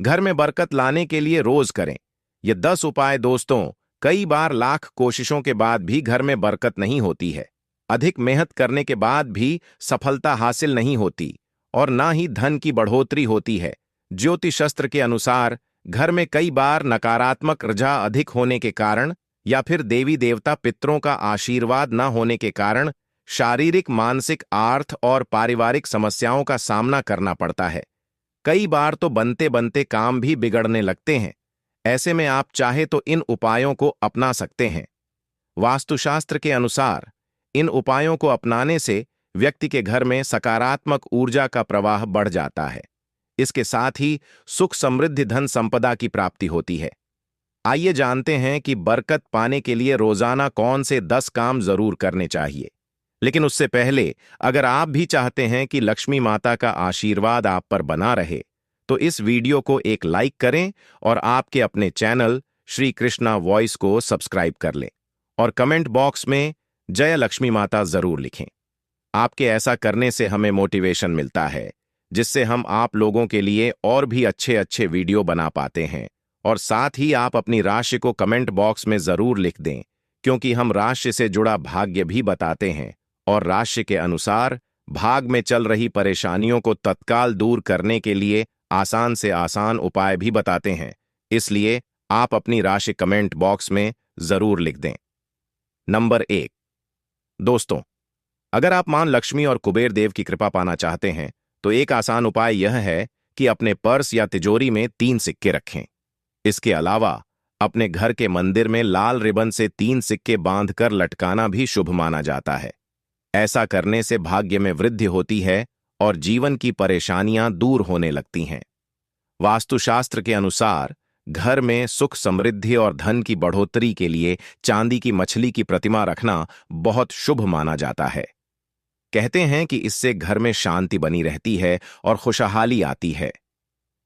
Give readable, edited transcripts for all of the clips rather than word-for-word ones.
घर में बरकत लाने के लिए रोज करें। ये 10 उपाय दोस्तों, कई बार लाख कोशिशों के बाद भी घर में बरकत नहीं होती है। अधिक मेहनत करने के बाद भी सफलता हासिल नहीं होती और ना ही धन की बढ़ोतरी होती है। ज्योतिष शास्त्र के अनुसार घर में कई बार नकारात्मक ऊर्जा अधिक होने के कारण या फिर देवी देवता पितरों का आशीर्वाद न होने के कारण शारीरिक, मानसिक, आर्थ और पारिवारिक समस्याओं का सामना करना पड़ता है। कई बार तो बनते बनते काम भी बिगड़ने लगते हैं। ऐसे में आप चाहे तो इन उपायों को अपना सकते हैं। वास्तुशास्त्र के अनुसार इन उपायों को अपनाने से व्यक्ति के घर में सकारात्मक ऊर्जा का प्रवाह बढ़ जाता है। इसके साथ ही सुख, समृद्धि, धन संपदा की प्राप्ति होती है। आइए जानते हैं कि बरकत पाने के लिए रोजाना कौन से 10 काम जरूर करने चाहिए। लेकिन उससे पहले अगर आप भी चाहते हैं कि लक्ष्मी माता का आशीर्वाद आप पर बना रहे, तो इस वीडियो को एक लाइक करें और आपके अपने चैनल श्री कृष्णा वॉइस को सब्सक्राइब कर लें और कमेंट बॉक्स में जय लक्ष्मी माता जरूर लिखें। आपके ऐसा करने से हमें मोटिवेशन मिलता है, जिससे हम आप लोगों के लिए और भी अच्छे अच्छे वीडियो बना पाते हैं। और साथ ही आप अपनी राशि को कमेंट बॉक्स में जरूर लिख दें, क्योंकि हम राशि से जुड़ा भाग्य भी बताते हैं और राशि के अनुसार भाग में चल रही परेशानियों को तत्काल दूर करने के लिए आसान से आसान उपाय भी बताते हैं। इसलिए आप अपनी राशि कमेंट बॉक्स में जरूर लिख दें। नंबर 1 दोस्तों, अगर आप मां लक्ष्मी और कुबेर देव की कृपा पाना चाहते हैं तो एक आसान उपाय यह है कि अपने पर्स या तिजोरी में 3 सिक्के रखें। इसके अलावा अपने घर के मंदिर में लाल रिबन से 3 सिक्के बांधकर लटकाना भी शुभ माना जाता है। ऐसा करने से भाग्य में वृद्धि होती है और जीवन की परेशानियां दूर होने लगती हैं। वास्तुशास्त्र के अनुसार घर में सुख, समृद्धि और धन की बढ़ोतरी के लिए चांदी की मछली की प्रतिमा रखना बहुत शुभ माना जाता है। कहते हैं कि इससे घर में शांति बनी रहती है और खुशहाली आती है।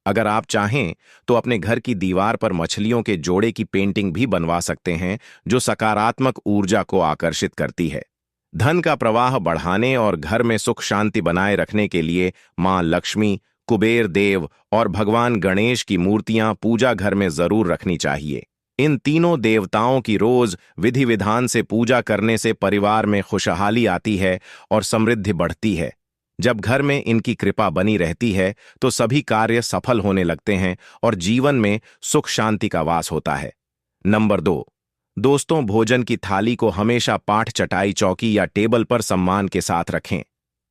अगर आप चाहें तो अपने घर की दीवार पर मछलियों के जोड़े की पेंटिंग भी बनवा सकते हैं, जो सकारात्मक ऊर्जा को आकर्षित करती है। धन का प्रवाह बढ़ाने और घर में सुख शांति बनाए रखने के लिए मां लक्ष्मी, कुबेर देव और भगवान गणेश की मूर्तियां पूजा घर में जरूर रखनी चाहिए। इन तीनों देवताओं की रोज विधि विधान से पूजा करने से परिवार में खुशहाली आती है और समृद्धि बढ़ती है। जब घर में इनकी कृपा बनी रहती है तो सभी कार्य सफल होने लगते हैं और जीवन में सुख शांति का वास होता है। नंबर 2 दोस्तों, भोजन की थाली को हमेशा पाठ, चटाई, चौकी या टेबल पर सम्मान के साथ रखें।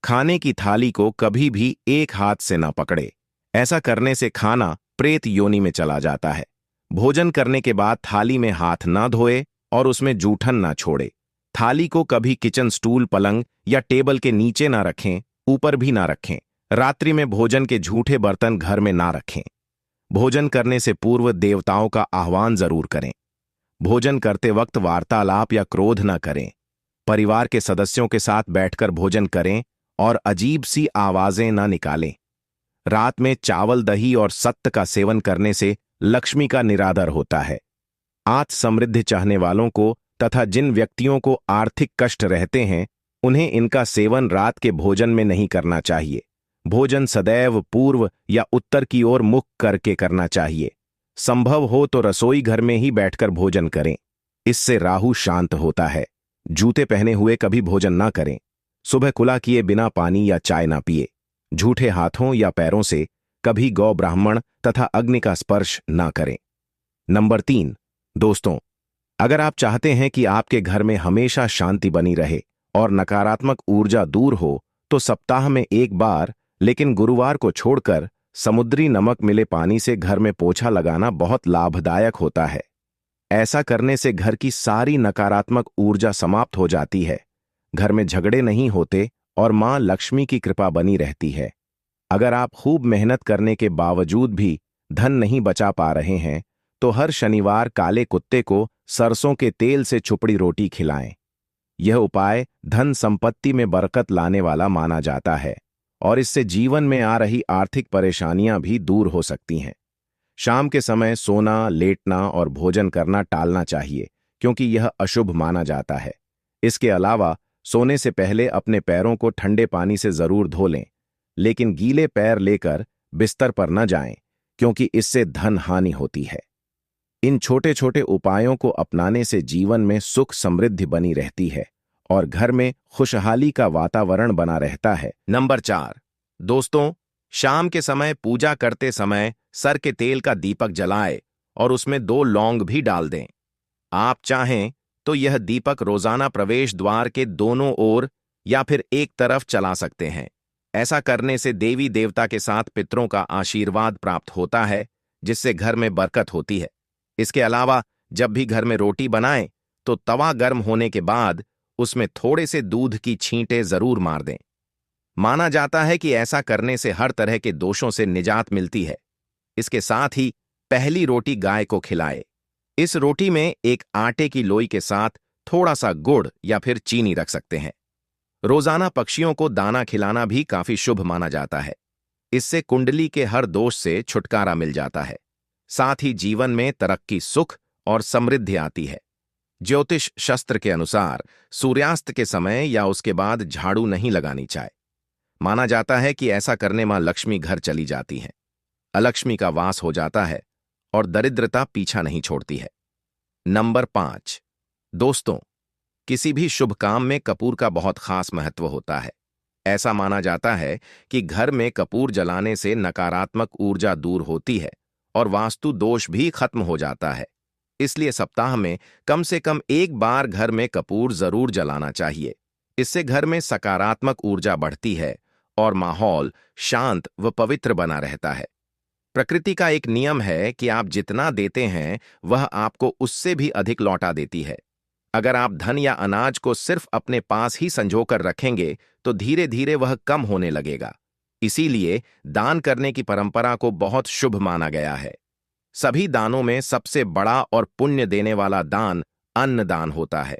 खाने की थाली को कभी भी एक हाथ से न पकड़े। ऐसा करने से खाना प्रेत योनि में चला जाता है। भोजन करने के बाद थाली में हाथ न धोए और उसमें जूठन न छोड़े। थाली को कभी किचन स्टूल, पलंग या टेबल के नीचे ना रखें, ऊपर भी ना रखें। रात्रि में भोजन के झूठे बर्तन घर में ना रखें। भोजन करने से पूर्व देवताओं का आह्वान जरूर करें। भोजन करते वक्त वार्तालाप या क्रोध न करें। परिवार के सदस्यों के साथ बैठकर भोजन करें और अजीब सी आवाजें न निकालें। रात में चावल, दही और सत्त का सेवन करने से लक्ष्मी का निरादर होता है। आत्म समृद्धि चाहने वालों को तथा जिन व्यक्तियों को आर्थिक कष्ट रहते हैं, उन्हें इनका सेवन रात के भोजन में नहीं करना चाहिए। भोजन सदैव पूर्व या उत्तर की ओर मुख करके करना चाहिए। संभव हो तो रसोई घर में ही बैठकर भोजन करें। इससे राहु शांत होता है। जूते पहने हुए कभी भोजन ना करें। सुबह कुला किए बिना पानी या चाय ना पिए। झूठे हाथों या पैरों से कभी गौ, ब्राह्मण तथा अग्नि का स्पर्श ना करें। नंबर 3 दोस्तों, अगर आप चाहते हैं कि आपके घर में हमेशा शांति बनी रहे और नकारात्मक ऊर्जा दूर हो, तो सप्ताह में एक बार, लेकिन गुरुवार को छोड़कर, समुद्री नमक मिले पानी से घर में पोछा लगाना बहुत लाभदायक होता है। ऐसा करने से घर की सारी नकारात्मक ऊर्जा समाप्त हो जाती है। घर में झगड़े नहीं होते और मां लक्ष्मी की कृपा बनी रहती है। अगर आप खूब मेहनत करने के बावजूद भी धन नहीं बचा पा रहे हैं, तो हर शनिवार काले कुत्ते को सरसों के तेल से छुपड़ी रोटी खिलाएं। यह उपाय धन संपत्ति में बरकत लाने वाला माना जाता है और इससे जीवन में आ रही आर्थिक परेशानियां भी दूर हो सकती हैं। शाम के समय सोना, लेटना और भोजन करना टालना चाहिए, क्योंकि यह अशुभ माना जाता है। इसके अलावा सोने से पहले अपने पैरों को ठंडे पानी से जरूर धो लें, लेकिन गीले पैर लेकर बिस्तर पर न जाएं, क्योंकि इससे धन हानि होती है। इन छोटे छोटे उपायों को अपनाने से जीवन में सुख समृद्धि बनी रहती है और घर में खुशहाली का वातावरण बना रहता है। नंबर 4, दोस्तों, शाम के समय पूजा करते समय सर के तेल का दीपक जलाए और उसमें 2 लौंग भी डाल दें। आप चाहें तो यह दीपक रोजाना प्रवेश द्वार के दोनों ओर या फिर एक तरफ चला सकते हैं। ऐसा करने से देवी देवता के साथ पितरों का आशीर्वाद प्राप्त होता है, जिससे घर में बरकत होती है। इसके अलावा जब भी घर में रोटी बनाएं तो तवा गर्म होने के बाद उसमें थोड़े से दूध की छींटे जरूर मार दें। माना जाता है कि ऐसा करने से हर तरह के दोषों से निजात मिलती है। इसके साथ ही पहली रोटी गाय को खिलाए। इस रोटी में एक आटे की लोई के साथ थोड़ा सा गुड़ या फिर चीनी रख सकते हैं। रोजाना पक्षियों को दाना खिलाना भी काफी शुभ माना जाता है। इससे कुंडली के हर दोष से छुटकारा मिल जाता है। साथ ही जीवन में तरक्की, सुख और समृद्धि आती है। ज्योतिष शास्त्र के अनुसार सूर्यास्त के समय या उसके बाद झाड़ू नहीं लगानी चाहिए। माना जाता है कि ऐसा करने मां लक्ष्मी घर चली जाती हैं, अलक्ष्मी का वास हो जाता है और दरिद्रता पीछा नहीं छोड़ती है। नंबर 5, दोस्तों, किसी भी शुभ काम में कपूर का बहुत खास महत्व होता है। ऐसा माना जाता है कि घर में कपूर जलाने से नकारात्मक ऊर्जा दूर होती है और वास्तु दोष भी खत्म हो जाता है। इसलिए सप्ताह में कम से कम एक बार घर में कपूर जरूर जलाना चाहिए। इससे घर में सकारात्मक ऊर्जा बढ़ती है और माहौल शांत व पवित्र बना रहता है। प्रकृति का एक नियम है कि आप जितना देते हैं वह आपको उससे भी अधिक लौटा देती है। अगर आप धन या अनाज को सिर्फ अपने पास ही संजोकर रखेंगे तो धीरे धीरे वह कम होने लगेगा। इसीलिए दान करने की परंपरा को बहुत शुभ माना गया है। सभी दानों में सबसे बड़ा और पुण्य देने वाला दान अन्न दान होता है।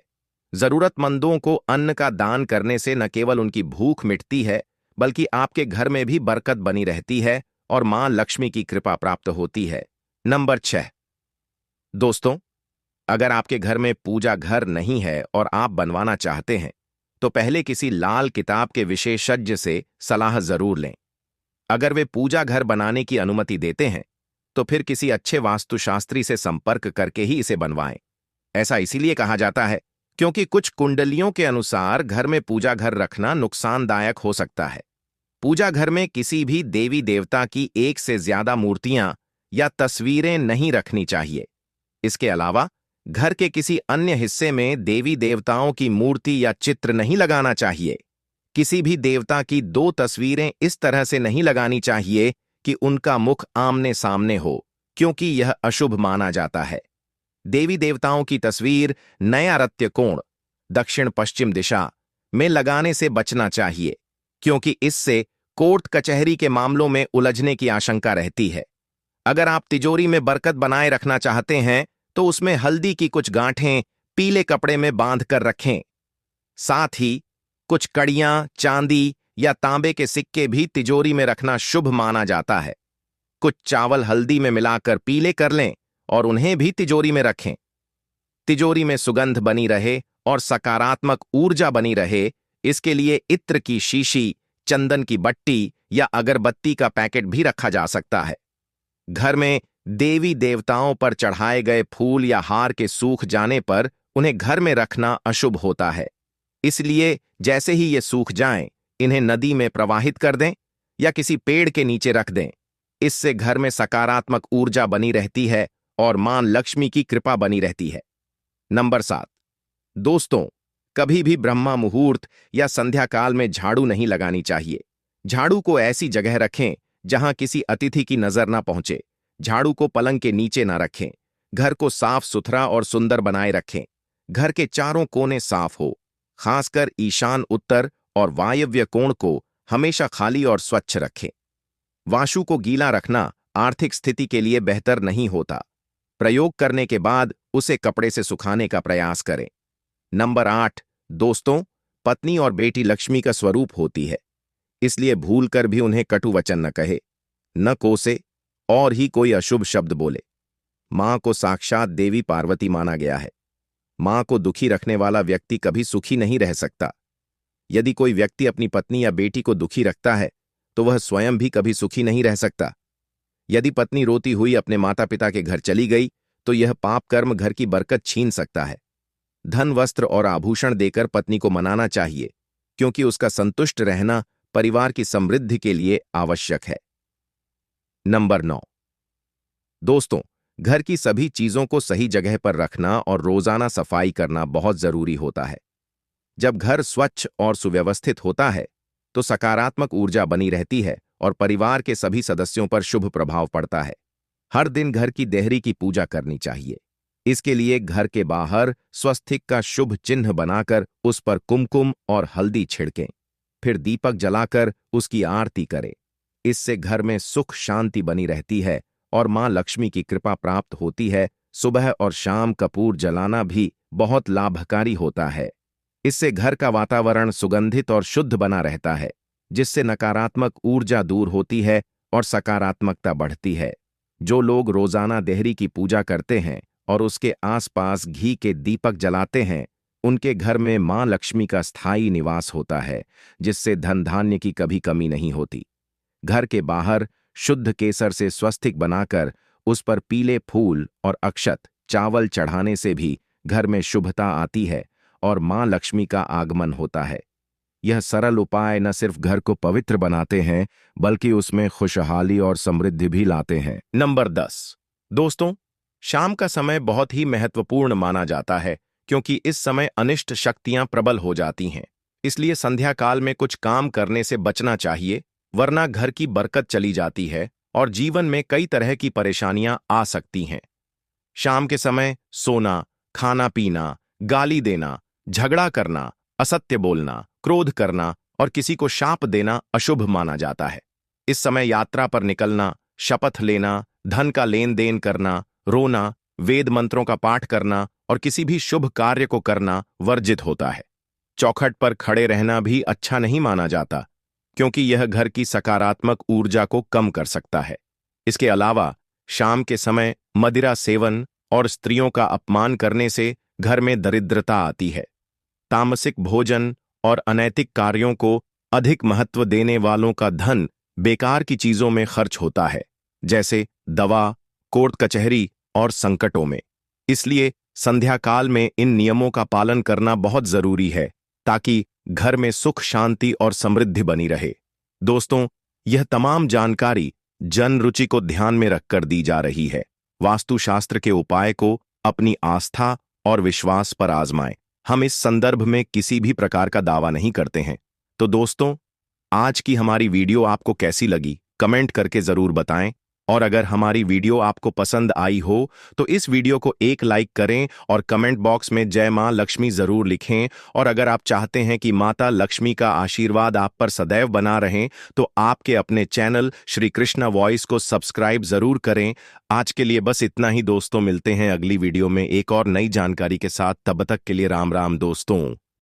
जरूरतमंदों को अन्न का दान करने से न केवल उनकी भूख मिटती है, बल्कि आपके घर में भी बरकत बनी रहती है और मां लक्ष्मी की कृपा प्राप्त होती है। नंबर 6, दोस्तों, अगर आपके घर में पूजा घर नहीं है और आप बनवाना चाहते हैं तो पहले किसी लाल किताब के विशेषज्ञ से सलाह जरूर लें। अगर वे पूजा घर बनाने की अनुमति देते हैं तो फिर किसी अच्छे वास्तुशास्त्री से संपर्क करके ही इसे बनवाएं। ऐसा इसीलिए कहा जाता है क्योंकि कुछ कुंडलियों के अनुसार घर में पूजा घर रखना नुकसानदायक हो सकता है। पूजा घर में किसी भी देवी देवता की एक से ज्यादा मूर्तियां या तस्वीरें नहीं रखनी चाहिए। इसके अलावा घर के किसी अन्य हिस्से में देवी देवताओं की मूर्ति या चित्र नहीं लगाना चाहिए। किसी भी देवता की 2 तस्वीरें इस तरह से नहीं लगानी चाहिए कि उनका मुख आमने सामने हो, क्योंकि यह अशुभ माना जाता है। देवी देवताओं की तस्वीर नैऋत्य कोण, दक्षिण पश्चिम दिशा में लगाने से बचना चाहिए, क्योंकि इससे कोर्ट कचहरी के मामलों में उलझने की आशंका रहती है। अगर आप तिजोरी में बरकत बनाए रखना चाहते हैं तो उसमें हल्दी की कुछ गांठें पीले कपड़े में बांध कर रखें। साथ ही कुछ कड़ियां, चांदी या तांबे के सिक्के भी तिजोरी में रखना शुभ माना जाता है। कुछ चावल हल्दी में मिलाकर पीले कर लें और उन्हें भी तिजोरी में रखें। तिजोरी में सुगंध बनी रहे और सकारात्मक ऊर्जा बनी रहे, इसके लिए इत्र की शीशी, चंदन की बट्टी या अगरबत्ती का पैकेट भी रखा जा सकता है। घर में देवी देवताओं पर चढ़ाए गए फूल या हार के सूख जाने पर उन्हें घर में रखना अशुभ होता है। इसलिए जैसे ही ये सूख जाएं, इन्हें नदी में प्रवाहित कर दें या किसी पेड़ के नीचे रख दें। इससे घर में सकारात्मक ऊर्जा बनी रहती है और मां लक्ष्मी की कृपा बनी रहती है। नंबर 7, दोस्तों, कभी भी ब्रह्मा मुहूर्त या संध्या काल में झाड़ू नहीं लगानी चाहिए। झाड़ू को ऐसी जगह रखें जहां किसी अतिथि की नजर ना पहुंचे। झाड़ू को पलंग के नीचे ना रखें। घर को साफ सुथरा और सुंदर बनाए रखें। घर के चारों कोने साफ हो, खासकर ईशान, उत्तर और वायव्य कोण को हमेशा खाली और स्वच्छ रखें। वाशु को गीला रखना आर्थिक स्थिति के लिए बेहतर नहीं होता। प्रयोग करने के बाद उसे कपड़े से सुखाने का प्रयास करें। नंबर 8, दोस्तों, पत्नी और बेटी लक्ष्मी का स्वरूप होती है, इसलिए भूलकर भी उन्हें कटु वचन न कहे, न कोसे और ही कोई अशुभ शब्द बोले। मां को साक्षात देवी पार्वती माना गया है। मां को दुखी रखने वाला व्यक्ति कभी सुखी नहीं रह सकता। यदि कोई व्यक्ति अपनी पत्नी या बेटी को दुखी रखता है तो वह स्वयं भी कभी सुखी नहीं रह सकता। यदि पत्नी रोती हुई अपने माता पिता के घर चली गई तो यह पाप कर्म घर की बरकत छीन सकता है। धन, वस्त्र और आभूषण देकर पत्नी को मनाना चाहिए, क्योंकि उसका संतुष्ट रहना परिवार की समृद्धि के लिए आवश्यक है। नंबर 9। दोस्तों, घर की सभी चीजों को सही जगह पर रखना और रोजाना सफाई करना बहुत जरूरी होता है। जब घर स्वच्छ और सुव्यवस्थित होता है तो सकारात्मक ऊर्जा बनी रहती है और परिवार के सभी सदस्यों पर शुभ प्रभाव पड़ता है। हर दिन घर की देहरी की पूजा करनी चाहिए। इसके लिए घर के बाहर स्वस्तिक का शुभ चिन्ह बनाकर उस पर कुमकुम और हल्दी छिड़कें। फिर दीपक जलाकर उसकी आरती करें। इससे घर में सुख शांति बनी रहती है और मां लक्ष्मी की कृपा प्राप्त होती है। सुबह और शाम कपूर जलाना भी बहुत लाभकारी होता है। इससे घर का वातावरण सुगंधित और शुद्ध बना रहता है, जिससे नकारात्मक ऊर्जा दूर होती है और सकारात्मकता बढ़ती है। जो लोग रोजाना देहरी की पूजा करते हैं और उसके आसपास घी के दीपक जलाते हैं, उनके घर में मां लक्ष्मी का स्थायी निवास होता है, जिससे धन धान्य की कभी कमी नहीं होती। घर के बाहर शुद्ध केसर से स्वस्तिक बनाकर उस पर पीले फूल और अक्षत चावल चढ़ाने से भी घर में शुभता आती है और मां लक्ष्मी का आगमन होता है। यह सरल उपाय न सिर्फ घर को पवित्र बनाते हैं, बल्कि उसमें खुशहाली और समृद्धि भी लाते हैं। नंबर 10। दोस्तों, शाम का समय बहुत ही महत्वपूर्ण माना जाता है, क्योंकि इस समय अनिष्ट शक्तियां प्रबल हो जाती हैं। इसलिए संध्या काल में कुछ काम करने से बचना चाहिए, वरना घर की बरकत चली जाती है और जीवन में कई तरह की परेशानियां आ सकती हैं। शाम के समय सोना, खाना पीना, गाली देना, झगड़ा करना, असत्य बोलना, क्रोध करना और किसी को शाप देना अशुभ माना जाता है। इस समय यात्रा पर निकलना, शपथ लेना, धन का लेन देन करना, रोना, वेद मंत्रों का पाठ करना और किसी भी शुभ कार्य को करना वर्जित होता है। चौखट पर खड़े रहना भी अच्छा नहीं माना जाता, क्योंकि यह घर की सकारात्मक ऊर्जा को कम कर सकता है। इसके अलावा शाम के समय मदिरा सेवन और स्त्रियों का अपमान करने से घर में दरिद्रता आती है। तामसिक भोजन और अनैतिक कार्यों को अधिक महत्व देने वालों का धन बेकार की चीजों में खर्च होता है, जैसे दवा, कोर्ट कचहरी और संकटों में। इसलिए संध्या काल में इन नियमों का पालन करना बहुत जरूरी है, ताकि घर में सुख शांति और समृद्धि बनी रहे। दोस्तों, यह तमाम जानकारी जन रुचि को ध्यान में रखकर दी जा रही है। वास्तुशास्त्र के उपाय को अपनी आस्था और विश्वास पर आजमाएं। हम इस संदर्भ में किसी भी प्रकार का दावा नहीं करते हैं। तो दोस्तों, आज की हमारी वीडियो आपको कैसी लगी, कमेंट करके जरूर बताएं। और अगर हमारी वीडियो आपको पसंद आई हो तो इस वीडियो को एक लाइक करें और कमेंट बॉक्स में जय मां लक्ष्मी जरूर लिखें। और अगर आप चाहते हैं कि माता लक्ष्मी का आशीर्वाद आप पर सदैव बना रहे, तो आपके अपने चैनल श्री कृष्णा वॉइस को सब्सक्राइब जरूर करें। आज के लिए बस इतना ही दोस्तों, मिलते हैं अगली वीडियो में एक और नई जानकारी के साथ। तब तक के लिए राम राम दोस्तों।